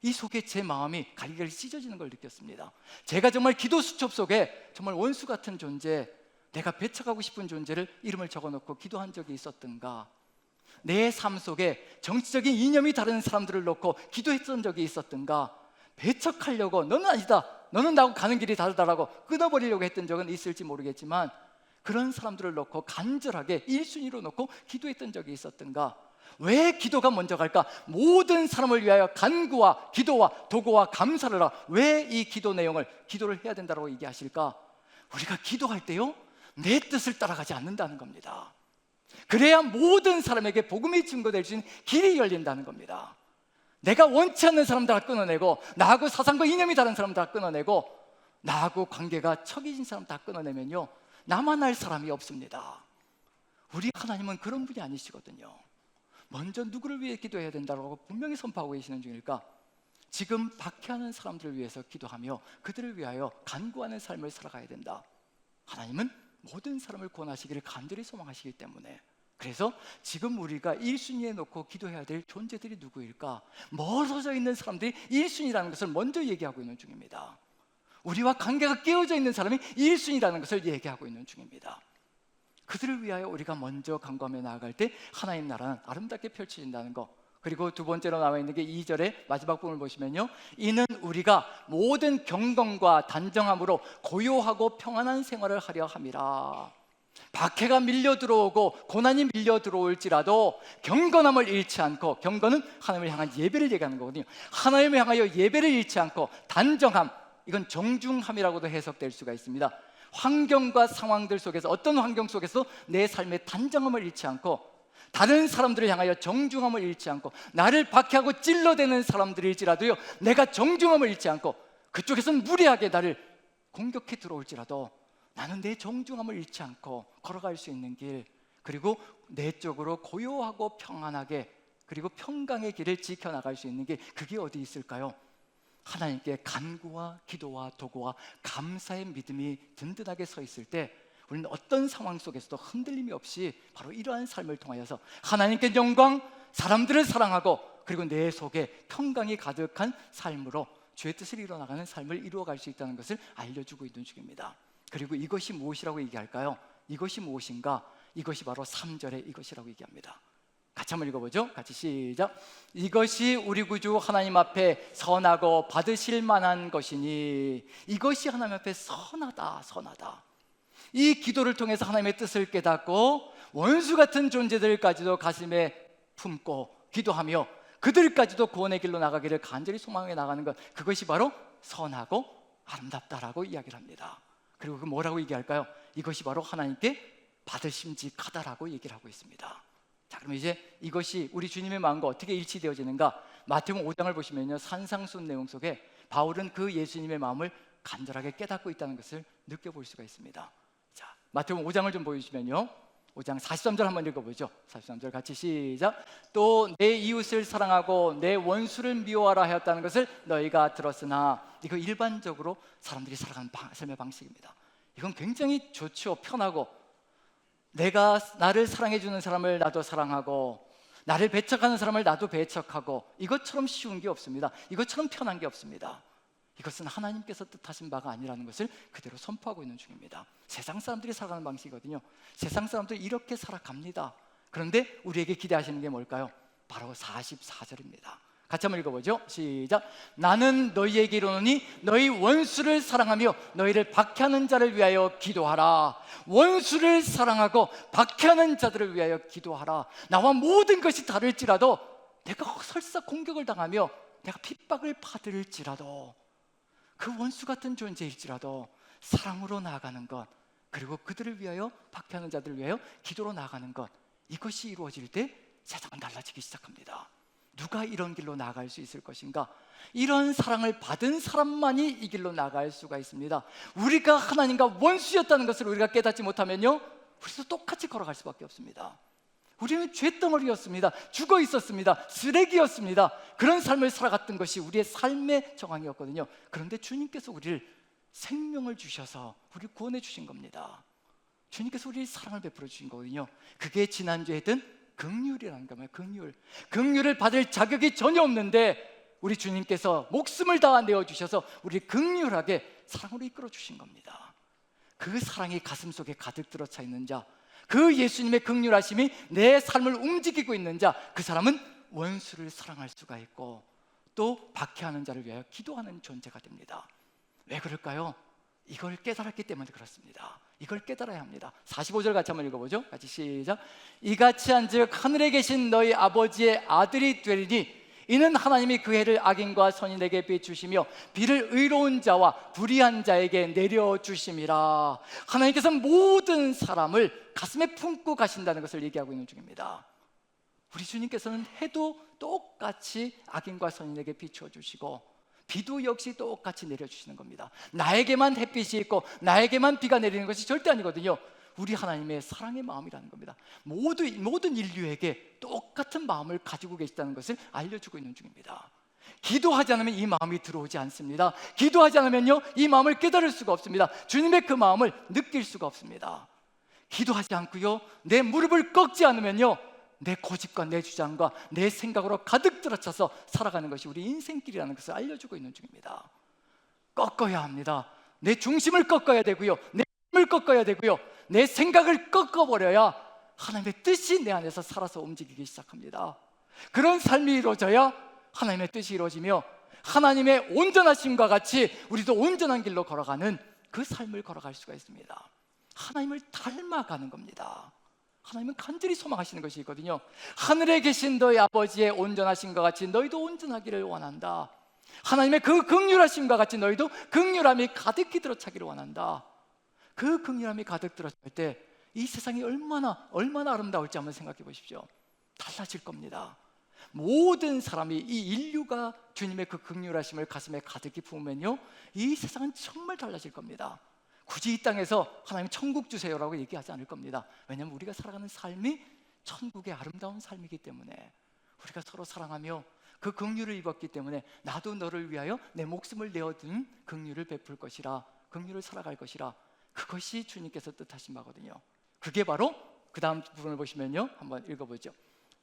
이 속에 제 마음이 갈기갈기 찢어지는 걸 느꼈습니다. 제가 정말 기도 수첩 속에 정말 원수 같은 존재, 내가 배척하고 싶은 존재를 이름을 적어놓고 기도한 적이 있었던가, 내 삶 속에 정치적인 이념이 다른 사람들을 놓고 기도했던 적이 있었던가, 배척하려고 너는 아니다, 너는 나하고 가는 길이 다르다라고 끊어버리려고 했던 적은 있을지 모르겠지만, 그런 사람들을 놓고 간절하게 1순위로 놓고 기도했던 적이 있었던가. 왜 기도가 먼저 갈까? 모든 사람을 위하여 간구와 기도와 도구와 감사를 하라. 왜 이 기도 내용을, 기도를 해야 된다고 얘기하실까? 우리가 기도할 때요, 내 뜻을 따라가지 않는다는 겁니다. 그래야 모든 사람에게 복음이 증거될 수 있는 길이 열린다는 겁니다. 내가 원치 않는 사람 다 끊어내고, 나하고 사상과 이념이 다른 사람 다 끊어내고, 나하고 관계가 척이진 사람 다 끊어내면요, 나만 할 사람이 없습니다. 우리 하나님은 그런 분이 아니시거든요. 먼저 누구를 위해 기도해야 된다고 분명히 선포하고 계시는 중일까? 지금 박해하는 사람들을 위해서 기도하며 그들을 위하여 간구하는 삶을 살아가야 된다. 하나님은 모든 사람을 구원하시기를 간절히 소망하시기 때문에, 그래서 지금 우리가 1순위에 놓고 기도해야 될 존재들이 누구일까? 멀어져 있는 사람들이 1순위라는 것을 먼저 얘기하고 있는 중입니다. 우리와 관계가 깨어져 있는 사람이 1순위라는 것을 얘기하고 있는 중입니다. 그들을 위하여 우리가 먼저 간구하며 나아갈 때 하나님 나라는 아름답게 펼쳐진다는 것. 그리고 두 번째로 나와 있는 게 2절의 마지막 부분을 보시면요, 이는 우리가 모든 경건과 단정함으로 고요하고 평안한 생활을 하려 함이라. 박해가 밀려 들어오고 고난이 밀려 들어올지라도 경건함을 잃지 않고, 경건은 하나님을 향한 예배를 얘기하는 거거든요. 하나님을 향하여 예배를 잃지 않고, 단정함, 이건 정중함이라고도 해석될 수가 있습니다. 환경과 상황들 속에서, 어떤 환경 속에서 내 삶의 단정함을 잃지 않고, 다른 사람들을 향하여 정중함을 잃지 않고, 나를 박해하고 찔러대는 사람들일지라도요, 내가 정중함을 잃지 않고, 그쪽에서는 무례하게 나를 공격해 들어올지라도 나는 내 정중함을 잃지 않고 걸어갈 수 있는 길, 그리고 내적으로 고요하고 평안하게, 그리고 평강의 길을 지켜나갈 수 있는 길, 그게 어디 있을까요? 하나님께 간구와 기도와 도구와 감사의 믿음이 든든하게 서 있을 때, 우리는 어떤 상황 속에서도 흔들림이 없이 바로 이러한 삶을 통하여서 하나님께 영광, 사람들을 사랑하고, 그리고 내 속에 평강이 가득한 삶으로 주의 뜻을 이뤄나가는 삶을 이루어갈 수 있다는 것을 알려주고 있는 중입니다. 그리고 이것이 무엇이라고 얘기할까요? 이것이 무엇인가? 이것이 바로 3절의 이것이라고 얘기합니다. 같이 한번 읽어보죠. 같이 시작. 이것이 우리 구주 하나님 앞에 선하고 받으실 만한 것이니, 이것이 하나님 앞에 선하다, 선하다. 이 기도를 통해서 하나님의 뜻을 깨닫고 원수 같은 존재들까지도 가슴에 품고 기도하며 그들까지도 구원의 길로 나가기를 간절히 소망해 나가는 것, 그것이 바로 선하고 아름답다라고 이야기를 합니다. 그리고 그 뭐라고 얘기할까요? 이것이 바로 하나님께 받으심직하다라고 얘기를 하고 있습니다. 자, 그럼 이제 이것이 우리 주님의 마음과 어떻게 일치되어지는가? 마태복음 5장을 보시면요, 산상수훈 내용 속에 바울은 그 예수님의 마음을 간절하게 깨닫고 있다는 것을 느껴볼 수가 있습니다. 자, 마태복음 5장을 좀 보여주시면요, 5장 43절 한번 읽어보죠. 43절 같이 시작. 또 내 이웃을 사랑하고 내 원수를 미워하라 하였다는 것을 너희가 들었으나, 이거 일반적으로 사람들이 살아가는 삶의 방식입니다. 이건 굉장히 좋죠. 편하고, 내가 나를 사랑해 주는 사람을 나도 사랑하고, 나를 배척하는 사람을 나도 배척하고, 이것처럼 쉬운 게 없습니다. 이것처럼 편한 게 없습니다. 이것은 하나님께서 뜻하신 바가 아니라는 것을 그대로 선포하고 있는 중입니다. 세상 사람들이 살아가는 방식이거든요. 세상 사람들이 이렇게 살아갑니다. 그런데 우리에게 기대하시는 게 뭘까요? 바로 44절입니다. 같이 한번 읽어보죠. 시작. 나는 너희에게 이르노니 너희 원수를 사랑하며 너희를 박해하는 자를 위하여 기도하라. 원수를 사랑하고 박해하는 자들을 위하여 기도하라. 나와 모든 것이 다를지라도, 내가 설사 공격을 당하며 내가 핍박을 받을지라도, 그 원수 같은 존재일지라도 사랑으로 나아가는 것, 그리고 그들을 위하여, 박해하는 자들을 위하여 기도로 나아가는 것, 이것이 이루어질 때 세상은 달라지기 시작합니다. 누가 이런 길로 나아갈 수 있을 것인가? 이런 사랑을 받은 사람만이 이 길로 나아갈 수가 있습니다. 우리가 하나님과 원수였다는 것을 우리가 깨닫지 못하면요, 우리도 똑같이 걸어갈 수밖에 없습니다. 우리는 죄덩어리였습니다. 죽어 있었습니다. 쓰레기였습니다. 그런 삶을 살아갔던 것이 우리의 삶의 정황이었거든요. 그런데 주님께서 우리를 생명을 주셔서 우리를 구원해 주신 겁니다. 주님께서 우리를 사랑을 베풀어 주신 거거든요. 그게 지난주에 했던 긍휼이라는 겁니다. 긍휼을 받을 자격이 전혀 없는데 우리 주님께서 목숨을 다하 내어주셔서 우리를 긍휼하게 사랑으로 이끌어 주신 겁니다. 그 사랑이 가슴 속에 가득 들어차 있는 자, 그 예수님의 긍휼하심이 내 삶을 움직이고 있는 자, 그 사람은 원수를 사랑할 수가 있고 또 박해하는 자를 위하여 기도하는 존재가 됩니다. 왜 그럴까요? 이걸 깨달았기 때문에 그렇습니다. 이걸 깨달아야 합니다. 45절 같이 한번 읽어보죠. 같이 시작. 이같이 한즉 하늘에 계신 너희 아버지의 아들이 되리니 이는 하나님이 그 해를 악인과 선인에게 비추시며 비를 의로운 자와 불의한 자에게 내려주심이라. 하나님께서 모든 사람을 가슴에 품고 가신다는 것을 얘기하고 있는 중입니다. 우리 주님께서는 해도 똑같이 악인과 선인에게 비추어 주시고 비도 역시 똑같이 내려주시는 겁니다. 나에게만 햇빛이 있고 나에게만 비가 내리는 것이 절대 아니거든요. 우리 하나님의 사랑의 마음이라는 겁니다. 모든 인류에게 똑같은 마음을 가지고 계시다는 것을 알려주고 있는 중입니다. 기도하지 않으면 이 마음이 들어오지 않습니다. 기도하지 않으면요, 이 마음을 깨달을 수가 없습니다. 주님의 그 마음을 느낄 수가 없습니다. 기도하지 않고요, 내 무릎을 꺾지 않으면요, 내 고집과 내 주장과 내 생각으로 가득 들어차서 살아가는 것이 우리 인생길이라는 것을 알려주고 있는 중입니다. 꺾어야 합니다. 내 중심을 꺾어야 되고요, 내 힘을 꺾어야 되고요, 내 생각을 꺾어버려야 하나님의 뜻이 내 안에서 살아서 움직이기 시작합니다. 그런 삶이 이루어져야 하나님의 뜻이 이루어지며 하나님의 온전하심과 같이 우리도 온전한 길로 걸어가는 그 삶을 걸어갈 수가 있습니다. 하나님을 닮아가는 겁니다. 하나님은 간절히 소망하시는 것이 있거든요. 하늘에 계신 너희 아버지의 온전하심과 같이 너희도 온전하기를 원한다. 하나님의 그 긍휼하심과 같이 너희도 긍휼함이 가득히 들어차기를 원한다. 그 긍휼함이 가득 들었을 때 이 세상이 얼마나 아름다울지 한번 생각해 보십시오. 달라질 겁니다. 모든 사람이, 이 인류가 주님의 그 긍휼하심을 가슴에 가득히 품으면요, 이 세상은 정말 달라질 겁니다. 굳이 이 땅에서 하나님 천국 주세요라고 얘기하지 않을 겁니다. 왜냐하면 우리가 살아가는 삶이 천국의 아름다운 삶이기 때문에, 우리가 서로 사랑하며 그 긍휼을 입었기 때문에 나도 너를 위하여 내 목숨을 내어둔 긍휼을 베풀 것이라, 긍휼을 살아갈 것이라, 그것이 주님께서 뜻하신 바거든요. 그게 바로 그 다음 부분을 보시면요, 한번 읽어보죠.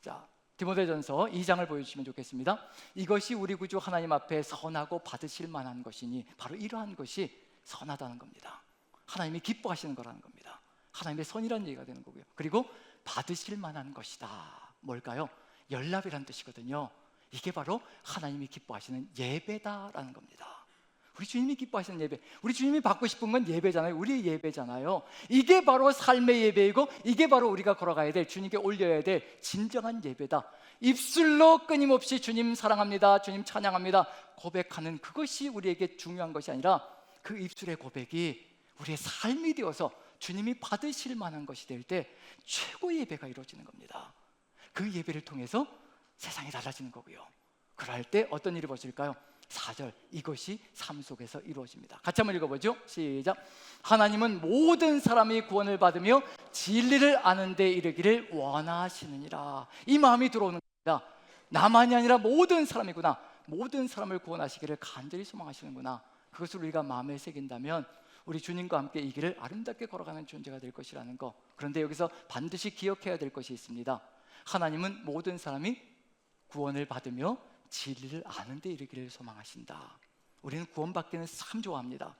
자, 디모데전서 2장을 보여주시면 좋겠습니다. 이것이 우리 구주 하나님 앞에 선하고 받으실 만한 것이니, 바로 이러한 것이 선하다는 겁니다. 하나님이 기뻐하시는 거라는 겁니다. 하나님의 선이라는 얘기가 되는 거고요. 그리고 받으실 만한 것이다. 뭘까요? 연락이라는 뜻이거든요. 이게 바로 하나님이 기뻐하시는 예배다라는 겁니다. 우리 주님이 기뻐하시는 예배, 우리 주님이 받고 싶은 건 예배잖아요. 우리의 예배잖아요. 이게 바로 삶의 예배이고, 이게 바로 우리가 걸어가야 될, 주님께 올려야 될 진정한 예배다. 입술로 끊임없이 주님 사랑합니다, 주님 찬양합니다 고백하는 그것이 우리에게 중요한 것이 아니라, 그 입술의 고백이 우리의 삶이 되어서 주님이 받으실 만한 것이 될 때 최고의 예배가 이루어지는 겁니다. 그 예배를 통해서 세상이 달라지는 거고요. 그럴 때 어떤 일이 벌어질까요? 4절, 이것이 삶 속에서 이루어집니다. 같이 한번 읽어보죠. 시작. 하나님은 모든 사람이 구원을 받으며 진리를 아는 데 이르기를 원하시느니라. 이 마음이 들어오는 겁니다. 나만이 아니라 모든 사람이구나, 모든 사람을 구원하시기를 간절히 소망하시는구나. 그것을 우리가 마음에 새긴다면 우리 주님과 함께 이 길을 아름답게 걸어가는 존재가 될 것이라는 거. 그런데 여기서 반드시 기억해야 될 것이 있습니다. 하나님은 모든 사람이 구원을 받으며 진리를 아는 데 이르기를 소망하신다. 우리는 구원받기는 참 좋아합니다.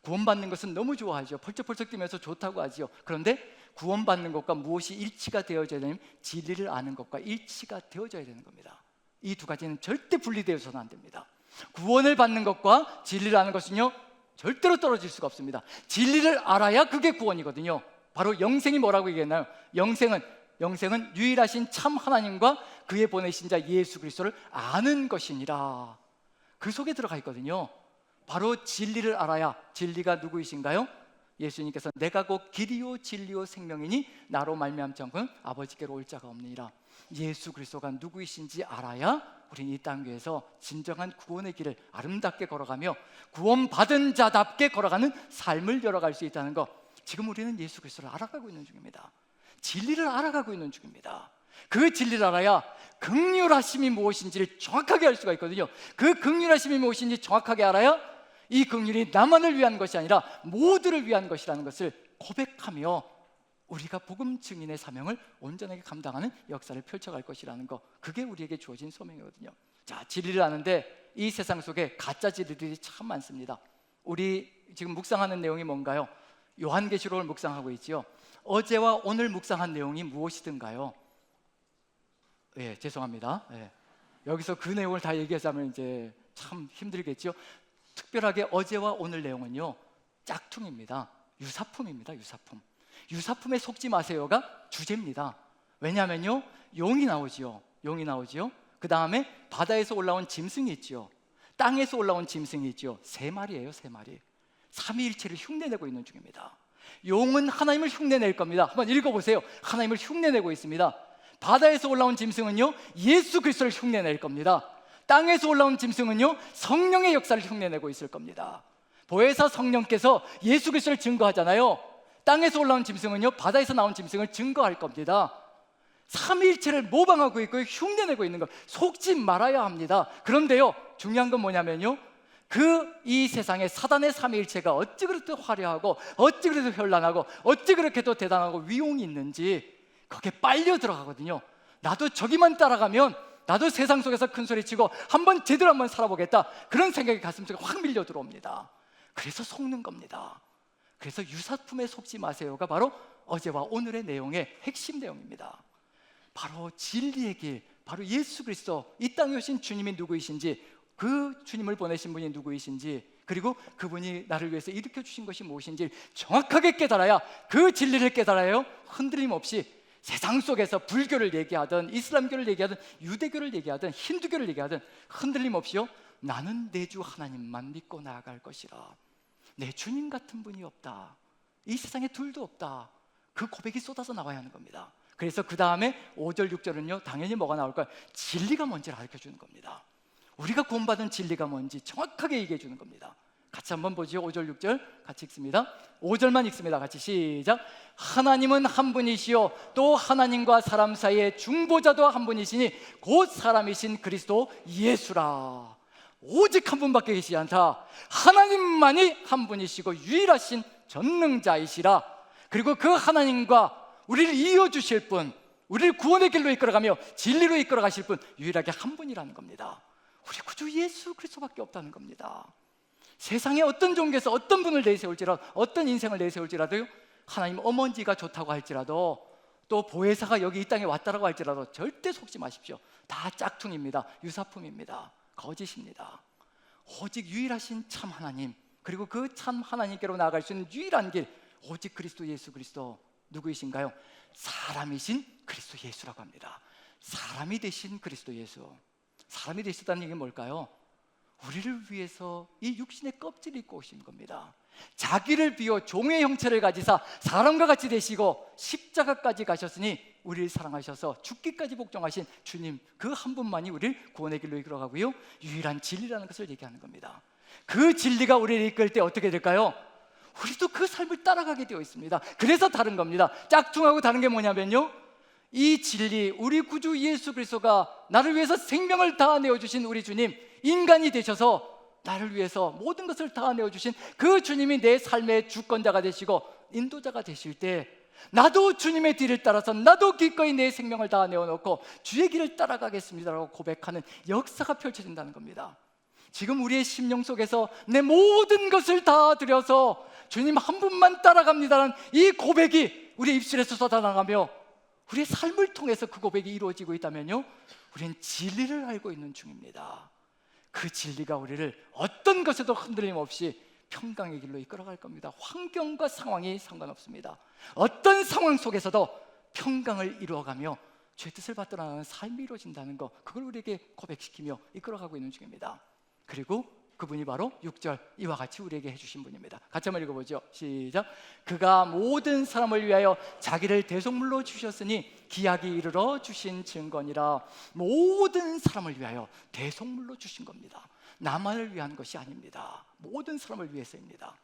구원받는 것은 너무 좋아하죠. 펄쩍펄쩍 뛰면서 좋다고 하죠. 그런데 구원받는 것과 무엇이 일치가 되어져야 되냐면, 진리를 아는 것과 일치가 되어져야 되는 겁니다. 이 두 가지는 절대 분리되어서는 안 됩니다. 구원을 받는 것과 진리를 아는 것은요, 절대로 떨어질 수가 없습니다. 진리를 알아야 그게 구원이거든요. 바로 영생이 뭐라고 얘기했나요? 영생은 유일하신 참 하나님과 그의 보내신 자 예수 그리스도를 아는 것이니라. 그 속에 들어가 있거든요. 바로 진리를 알아야, 진리가 누구이신가요? 예수님께서 내가 곧 길이요 진리요 생명이니 나로 말미암지 않고는 아버지께로 올 자가 없느니라. 예수 그리스도가 누구이신지 알아야 우리는 이 땅 위에서 진정한 구원의 길을 아름답게 걸어가며 구원받은 자답게 걸어가는 삶을 열어갈 수 있다는 것. 지금 우리는 예수 그리스도를 알아가고 있는 중입니다. 진리를 알아가고 있는 중입니다. 그 진리를 알아야 긍휼하심이 무엇인지를 정확하게 알 수가 있거든요. 그 긍휼하심이 무엇인지 정확하게 알아야 이 긍휼이 나만을 위한 것이 아니라 모두를 위한 것이라는 것을 고백하며 우리가 복음 증인의 사명을 온전하게 감당하는 역사를 펼쳐갈 것이라는 것. 그게 우리에게 주어진 소명이거든요. 자, 진리를 아는데 이 세상 속에 가짜 진리들이 참 많습니다. 우리 지금 묵상하는 내용이 뭔가요? 요한계시록을 묵상하고 있지요. 어제와 오늘 묵상한 내용이 무엇이든가요? 예, 죄송합니다. 예. 여기서 그 내용을 다 얘기하자면 이제 참 힘들겠죠. 특별하게 어제와 오늘 내용은요, 짝퉁입니다. 유사품입니다. 유사품에 속지 마세요가 주제입니다. 왜냐하면요, 용이 나오지요. 그 다음에 바다에서 올라온 짐승이 있지요. 땅에서 올라온 짐승이 있지요. 3마리예요, 3마리. 삼위일체를 흉내내고 있는 중입니다. 용은 하나님을 흉내낼 겁니다. 한번 읽어보세요. 하나님을 흉내내고 있습니다. 바다에서 올라온 짐승은요, 예수 그리스도를 흉내낼 겁니다. 땅에서 올라온 짐승은요, 성령의 역사를 흉내내고 있을 겁니다. 보혜사 성령께서 예수 그리스도를 증거하잖아요. 땅에서 올라온 짐승은요, 바다에서 나온 짐승을 증거할 겁니다. 삼위일체를 모방하고 있고 흉내내고 있는 것, 속지 말아야 합니다. 그런데요, 중요한 건 뭐냐면요, 이 세상에 사단의 삼위일체가 어찌 그렇게 화려하고 어찌 그렇게 현란하고 어찌 그렇게 또 대단하고 위용이 있는지 거기에 빨려 들어가거든요. 나도 저기만 따라가면 나도 세상 속에서 큰 소리치고 제대로 한번 살아보겠다, 그런 생각이 가슴속에 확 밀려 들어옵니다. 그래서 속는 겁니다. 그래서 유사품에 속지 마세요가 바로 어제와 오늘의 내용의 핵심 내용입니다. 바로 진리의 길, 바로 예수 그리스도, 이 땅에 오신 주님이 누구이신지, 그 주님을 보내신 분이 누구이신지, 그리고 그분이 나를 위해서 일으켜 주신 것이 무엇인지 정확하게 깨달아야, 그 진리를 깨달아요, 흔들림 없이 세상 속에서 불교를 얘기하든 이슬람교를 얘기하든 유대교를 얘기하든 힌두교를 얘기하든 흔들림 없이요, 나는 내 주 하나님만 믿고 나아갈 것이라. 내 주님 같은 분이 없다. 이 세상에 둘도 없다. 그 고백이 쏟아져 나와야 하는 겁니다. 그래서 그 다음에 5절 6절은요 당연히 뭐가 나올까요? 진리가 뭔지를 가르쳐주는 겁니다. 우리가 구원받은 진리가 뭔지 정확하게 얘기해 주는 겁니다. 같이 한번 보죠. 5절 6절 같이 읽습니다. 5절만 읽습니다. 같이 시작. 하나님은 한 분이시요 또 하나님과 사람 사이의 중보자도 한 분이시니 곧 사람이신 그리스도 예수라. 오직 한 분밖에 계시지 않다. 하나님만이 한 분이시고 유일하신 전능자이시라. 그리고 그 하나님과 우리를 이어주실 분, 우리를 구원의 길로 이끌어가며 진리로 이끌어가실 분 유일하게 한 분이라는 겁니다. 우리 구주 예수 그리스도밖에 없다는 겁니다. 세상에 어떤 종교에서 어떤 분을 내세울지라도, 어떤 인생을 내세울지라도요, 하나님 어머니가 좋다고 할지라도, 또 보혜사가 여기 이 땅에 왔다라고 할지라도 절대 속지 마십시오. 다 짝퉁입니다. 유사품입니다. 거짓입니다. 오직 유일하신 참 하나님, 그리고 그 참 하나님께로 나아갈 수 있는 유일한 길, 오직 그리스도 예수 그리스도. 누구이신가요? 사람이신 그리스도 예수라고 합니다. 사람이 되신 그리스도 예수. 사람이 되셨다는 얘기는 뭘까요? 우리를 위해서 이 육신의 껍질을 입고 오신 겁니다. 자기를 비워 종의 형체를 가지사 사람과 같이 되시고 십자가까지 가셨으니 우리를 사랑하셔서 죽기까지 복종하신 주님, 그 한 분만이 우리를 구원의 길로 이끌어가고요, 유일한 진리라는 것을 얘기하는 겁니다. 그 진리가 우리를 이끌 때 어떻게 될까요? 우리도 그 삶을 따라가게 되어 있습니다. 그래서 다른 겁니다. 짝퉁하고 다른 게 뭐냐면요, 이 진리, 우리 구주 예수 그리스도가 나를 위해서 생명을 다 내어주신 우리 주님, 인간이 되셔서 나를 위해서 모든 것을 다 내어주신 그 주님이 내 삶의 주권자가 되시고 인도자가 되실 때, 나도 주님의 뒤를 따라서 나도 기꺼이 내 생명을 다 내어놓고 주의 길을 따라가겠습니다라고 고백하는 역사가 펼쳐진다는 겁니다. 지금 우리의 심령 속에서 내 모든 것을 다 들여서 주님 한 분만 따라갑니다라는 이 고백이 우리의 입술에서 쏟아나가며 우리의 삶을 통해서 그 고백이 이루어지고 있다면요, 우리는 진리를 알고 있는 중입니다. 그 진리가 우리를 어떤 것에도 흔들림 없이 평강의 길로 이끌어갈 겁니다. 환경과 상황이 상관없습니다. 어떤 상황 속에서도 평강을 이루어가며 주의 뜻을 받들어 나가는 삶이 이루어진다는 것, 그걸 우리에게 고백시키며 이끌어가고 있는 중입니다. 그리고 그분이 바로 6절 이와 같이 우리에게 해주신 분입니다. 같이 한번 읽어보죠. 시작. 그가 모든 사람을 위하여 자기를 대속물로 주셨으니 기약이 이르러 주신 증거니라. 모든 사람을 위하여 대속물로 주신 겁니다. 나만을 위한 것이 아닙니다. 모든 사람을 위해서입니다.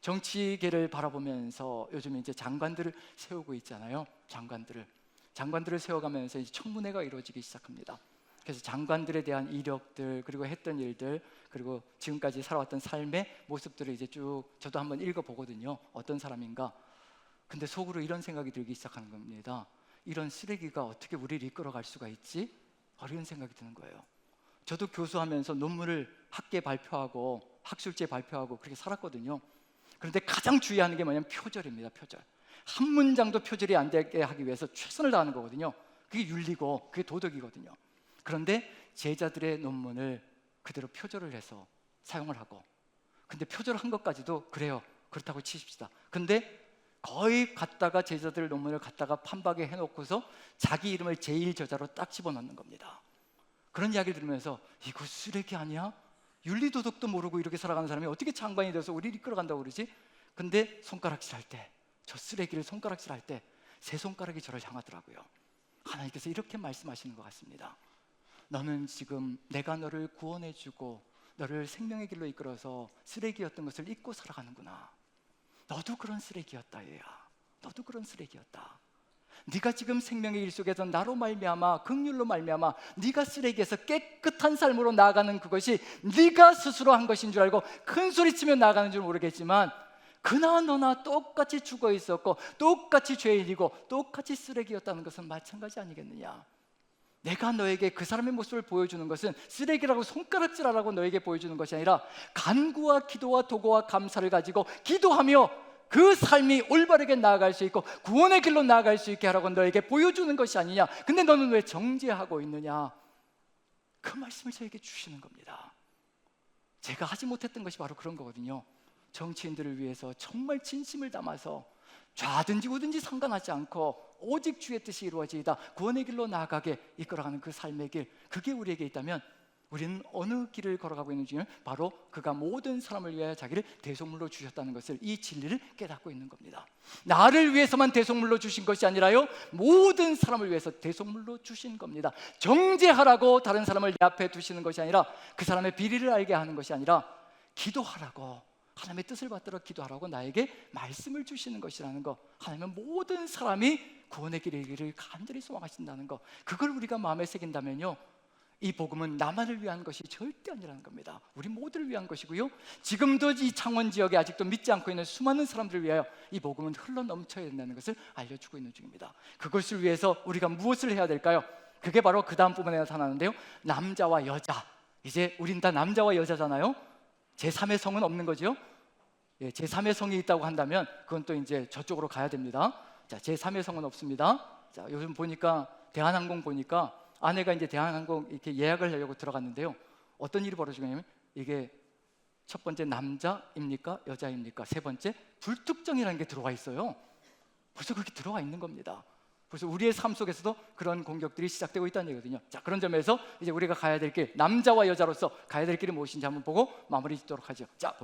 정치계를 바라보면서 요즘 이제 장관들을 세우고 있잖아요. 장관들을 세워가면서 이제 청문회가 이루어지기 시작합니다. 그래서 장관들에 대한 이력들, 그리고 했던 일들, 그리고 지금까지 살아왔던 삶의 모습들을 이제 쭉 저도 한번 읽어보거든요. 어떤 사람인가. 근데 속으로 이런 생각이 들기 시작하는 겁니다. 이런 쓰레기가 어떻게 우리를 이끌어갈 수가 있지? 이런 생각이 드는 거예요. 저도 교수하면서 논문을 학계 발표하고 학술제 발표하고 그렇게 살았거든요. 그런데 가장 주의하는 게 뭐냐면 표절입니다. 표절. 한 문장도 표절이 안 되게 하기 위해서 최선을 다하는 거거든요. 그게 윤리고 그게 도덕이거든요. 그런데 제자들의 논문을 그대로 표절을 해서 사용을 하고, 근데 표절한 것까지도 그래요, 그렇다고 치십시다. 근데 거의 갖다가 제자들 논문을 갖다가 판박에 해놓고서 자기 이름을 제1저자로 딱 집어넣는 겁니다. 그런 이야기를 들으면서 이거 쓰레기 아니야? 윤리도덕도 모르고 이렇게 살아가는 사람이 어떻게 장관이 돼서 우리를 이끌어간다고 그러지? 근데 손가락질할 때, 저 쓰레기를 손가락질할 때 세 손가락이 저를 향하더라고요. 하나님께서 이렇게 말씀하시는 것 같습니다. 너는 지금 내가 너를 구원해주고 너를 생명의 길로 이끌어서 쓰레기였던 것을 잊고 살아가는구나. 너도 그런 쓰레기였다, 얘야. 너도 그런 쓰레기였다. 네가 지금 생명의 길 속에서 나로 말미암아, 긍휼로 말미암아 네가 쓰레기에서 깨끗한 삶으로 나아가는 그것이 네가 스스로 한 것인 줄 알고 큰 소리치며 나아가는 줄 모르겠지만, 그나 너나 똑같이 죽어 있었고 똑같이 죄인이고 똑같이 쓰레기였다는 것은 마찬가지 아니겠느냐. 내가 너에게 그 사람의 모습을 보여주는 것은 쓰레기라고 손가락질하라고 너에게 보여주는 것이 아니라 간구와 기도와 도구와 감사를 가지고 기도하며 그 삶이 올바르게 나아갈 수 있고 구원의 길로 나아갈 수 있게 하라고 너에게 보여주는 것이 아니냐. 근데 너는 왜 정죄하고 있느냐. 그 말씀을 저에게 주시는 겁니다. 제가 하지 못했던 것이 바로 그런 거거든요. 정치인들을 위해서 정말 진심을 담아서 좌든지 우든지 상관하지 않고 오직 주의 뜻이 이루어지이다, 구원의 길로 나아가게 이끌어가는 그 삶의 길, 그게 우리에게 있다면 우리는 어느 길을 걸어가고 있는지는 바로 그가 모든 사람을 위하여 자기를 대속물로 주셨다는 것을, 이 진리를 깨닫고 있는 겁니다. 나를 위해서만 대속물로 주신 것이 아니라요, 모든 사람을 위해서 대속물로 주신 겁니다. 정죄하라고 다른 사람을 내 앞에 두시는 것이 아니라, 그 사람의 비리를 알게 하는 것이 아니라, 기도하라고, 하나님의 뜻을 받들어 기도하라고 나에게 말씀을 주시는 것이라는 것, 하나님은 모든 사람이 구원의 길에 이르기를 간절히 소망하신다는 것, 그걸 우리가 마음에 새긴다면요, 이 복음은 나만을 위한 것이 절대 아니라는 겁니다. 우리 모두를 위한 것이고요, 지금도 이 창원 지역에 아직도 믿지 않고 있는 수많은 사람들을 위하여 이 복음은 흘러 넘쳐야 된다는 것을 알려주고 있는 중입니다. 그것을 위해서 우리가 무엇을 해야 될까요? 그게 바로 그 다음 부분에 나타나는데요, 남자와 여자. 이제 우린 다 남자와 여자잖아요. 제3의 성은 없는 거죠. 제3의 성이 있다고 한다면 그건 또 이제 저쪽으로 가야 됩니다. 자, 제3의 성은 없습니다. 자, 요즘 보니까 대한항공 보니까 아내가 이제 대한항공 이렇게 예약을 하려고 들어갔는데요, 어떤 일이 벌어지냐면, 이게 첫 번째 남자입니까 여자입니까, 세 번째 불특정이라는 게 들어와 있어요. 벌써 그렇게 들어와 있는 겁니다. 그래서 우리의 삶 속에서도 그런 공격들이 시작되고 있다는 얘기거든요. 자, 그런 점에서 이제 우리가 가야 될 길, 남자와 여자로서 가야 될 길이 무엇인지 한번 보고 마무리 짓도록 하죠. 자,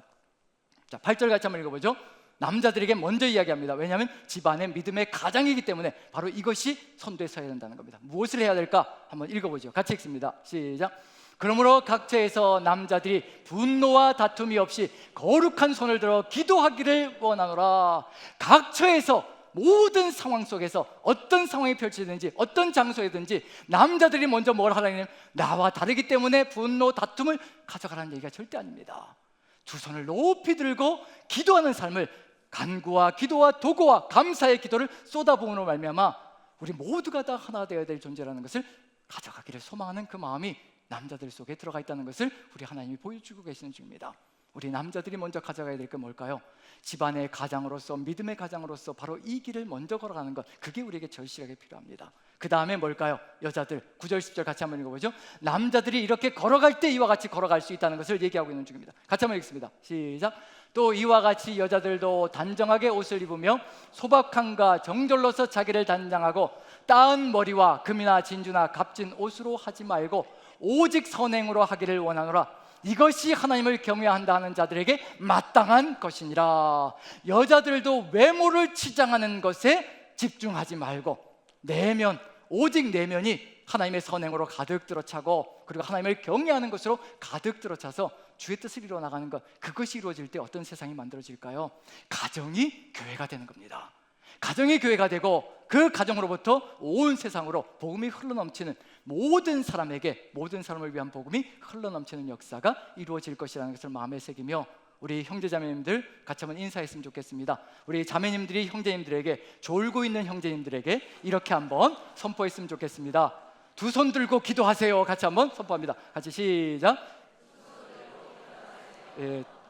8절 같이 한번 읽어보죠. 남자들에게 먼저 이야기합니다. 왜냐하면 집안의 믿음의 가장이기 때문에 바로 이것이 선두에 서야 된다는 겁니다. 무엇을 해야 될까? 한번 읽어보죠. 같이 읽습니다. 시작. 그러므로 각처에서 남자들이 분노와 다툼이 없이 거룩한 손을 들어 기도하기를 원하노라. 각처에서, 모든 상황 속에서 어떤 상황이 펼쳐지든지 어떤 장소에든지 남자들이 먼저 뭘 하라냐면, 나와 다르기 때문에 분노, 다툼을 가져가라는 얘기가 절대 아닙니다. 두 손을 높이 들고 기도하는 삶을, 간구와 기도와 도구와 감사의 기도를 쏟아부음으로 말미암아 우리 모두가 다 하나 되어야 될 존재라는 것을 가져가기를 소망하는 그 마음이 남자들 속에 들어가 있다는 것을 우리 하나님이 보여주고 계시는 중입니다. 우리 남자들이 먼저 가져가야 될 게 뭘까요? 집안의 가장으로서, 믿음의 가장으로서 바로 이 길을 먼저 걸어가는 것, 그게 우리에게 절실하게 필요합니다. 그 다음에 뭘까요? 여자들, 9절 10절 같이 한번 읽어보죠. 남자들이 이렇게 걸어갈 때 이와 같이 걸어갈 수 있다는 것을 얘기하고 있는 중입니다. 같이 한번 읽습니다. 시작. 또 이와 같이 여자들도 단정하게 옷을 입으며 소박함과 정절로서 자기를 단장하고, 따은 머리와 금이나 진주나 값진 옷으로 하지 말고 오직 선행으로 하기를 원하노라. 이것이 하나님을 경외한다 하는 자들에게 마땅한 것이니라. 여자들도 외모를 치장하는 것에 집중하지 말고, 내면, 오직 내면이 하나님의 선행으로 가득 들어차고, 그리고 하나님을 경외하는 것으로 가득 들어차서 주의 뜻을 이루어나가는 것, 그것이 이루어질 때 어떤 세상이 만들어질까요? 가정이 교회가 되는 겁니다. 가정이 교회가 되고, 그 가정으로부터 온 세상으로 복음이 흘러넘치는, 모든 사람에게, 모든 사람을 위한 복음이 흘러넘치는 역사가 이루어질 것이라는 것을 마음에 새기며, 우리 형제자매님들 같이 한번 인사했으면 좋겠습니다. 우리 자매님들이 형제님들에게, 졸고 있는 형제님들에게 이렇게 한번 선포했으면 좋겠습니다. 두 손 들고 기도하세요. 같이 한번 선포합니다. 같이 시작.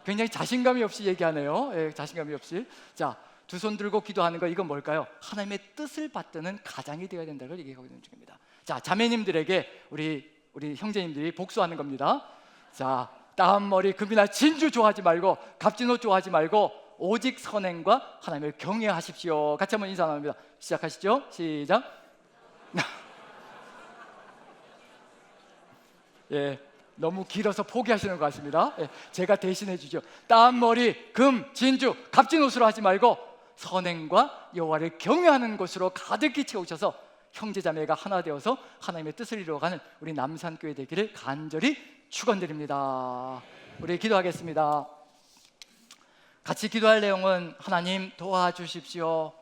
굉장히 자신감이 없이 얘기하네요. 자신감이 없이. 자, 두 손 들고 기도하는 거, 이건 뭘까요? 하나님의 뜻을 받드는 가장이 되어야 된다는 걸 얘기하고 있는 중입니다. 자, 자매님들에게 우리 형제님들이 복수하는 겁니다. 자, 따은 머리, 금이나 진주 좋아하지 말고, 값진 옷 좋아하지 말고 오직 선행과 하나님을 경외하십시오. 같이 한번 인사 나눕니다. 시작하시죠. 시작. 너무 길어서 포기하시는 것 같습니다. 제가 대신해 주죠. 따은 머리, 금, 진주, 값진 옷으로 하지 말고 선행과 여호와를 경외하는 것으로 가득히 채우셔서 형제자매가 하나 되어서 하나님의 뜻을 이루어가는 우리 남산교회 되기를 간절히 축원드립니다. 우리 기도하겠습니다. 같이 기도할 내용은, 하나님 도와주십시오.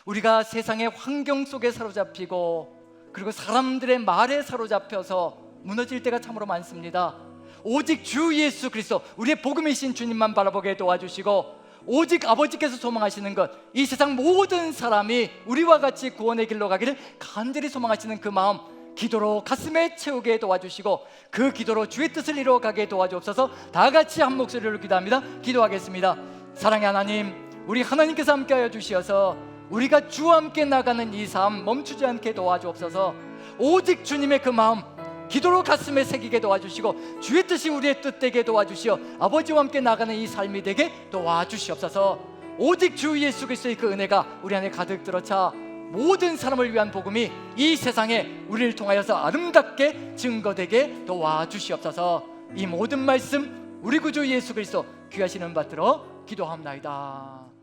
우리가 세상의 환경 속에 사로잡히고, 그리고 사람들의 말에 사로잡혀서 무너질 때가 참으로 많습니다. 오직 주 예수 그리스도, 우리의 복음이신 주님만 바라보게 도와주시고, 오직 아버지께서 소망하시는 것, 이 세상 모든 사람이 우리와 같이 구원의 길로 가기를 간절히 소망하시는 그 마음, 기도로 가슴에 채우게 도와주시고, 그 기도로 주의 뜻을 이루어가게 도와주옵소서. 다 같이 한 목소리로 기도합니다. 기도하겠습니다. 사랑의 하나님, 우리 하나님께서 함께하여 주시어서 우리가 주와 함께 나가는 이 삶 멈추지 않게 도와주옵소서. 오직 주님의 그 마음 기도로 가슴에 새기게 도와주시고, 주의 뜻이 우리의 뜻 되게 도와주시어 아버지와 함께 나가는 이 삶이 되게 도와주시옵소서. 오직 주 예수 그리스도의 그 은혜가 우리 안에 가득 들어차 모든 사람을 위한 복음이 이 세상에 우리를 통하여서 아름답게 증거되게 도와주시옵소서. 이 모든 말씀 우리 구주 예수 그리스도 귀하신 이름 받들어 기도합나이다.